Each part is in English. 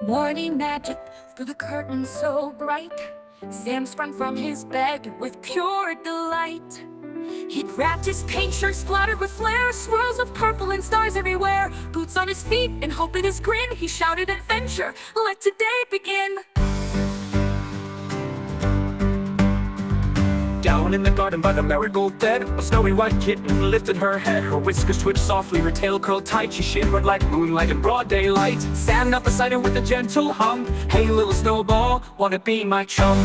Morning magic through the curtains so bright. Sam sprung from his bed with pure delight. He'd wrapped his paint shirt splattered with flares, swirls of purple and stars everywhere. Boots on his feet and hope in his grin, he shouted adventure, let today begin. Down in the garden by the marigold bed, a snowy white kitten lifted her head. Her whiskers twitched softly, her tail curled tight. She shimmered like moonlight in broad daylight. Sam knelt beside her with a gentle hum. Hey little snowball, wanna be my chum?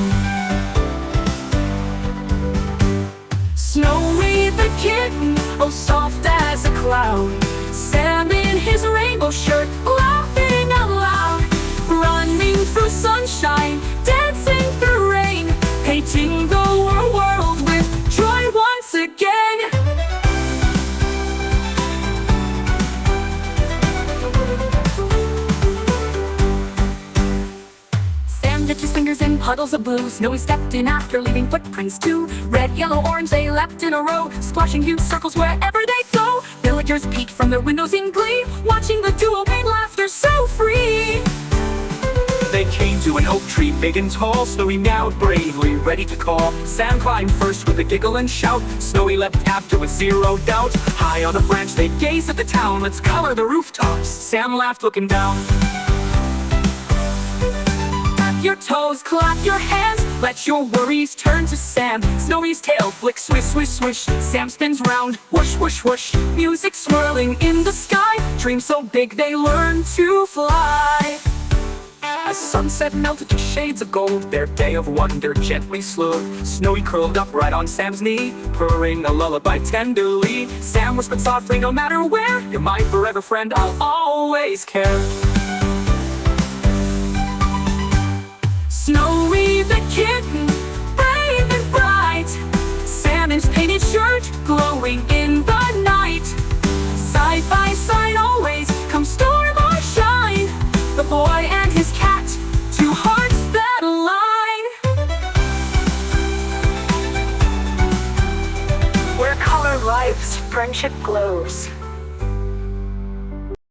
Snowy the kitten, oh soft as a cloud. Sam in his rainbow shirt, laughing out loud. Running through sunshine, dancing through rain, painting the world with joy once again. Sam dipped his fingers in puddles of blue. Snowy stepped in after leaving footprints too. Red, yellow, orange, they leapt in a row, splashing huge circles wherever they go. Villagers peeked from their windows in glee, watching the duo paint laughter so free. They came to an oak tree big and tall. Snowy meowed bravely, ready to call. Sam climbed first with a giggle and shout. Snowy leapt after with zero doubt. High on a branch they gazed at the town. Let's color the rooftops, Sam laughed looking down. Tap your toes, clap your hands, let your worries turn to Sam. Snowy's tail flicks, swish, swish, swish. Sam spins round, whoosh, whoosh, whoosh. Music swirling in the sky, dreams so big they learn to fly. As sunset melted to shades of gold, their day of wonder gently slowed. Snowy curled up right on Sam's knee, purring a lullaby tenderly. Sam whispered softly, no matter where, you're my forever friend, I'll always care. Snowy the kitten, brave and bright. Sam in his painted shirt, glowing in the night. Side by side always, come storm or shine. The boy and his cat, two hearts that align. Where color lives, friendship glows.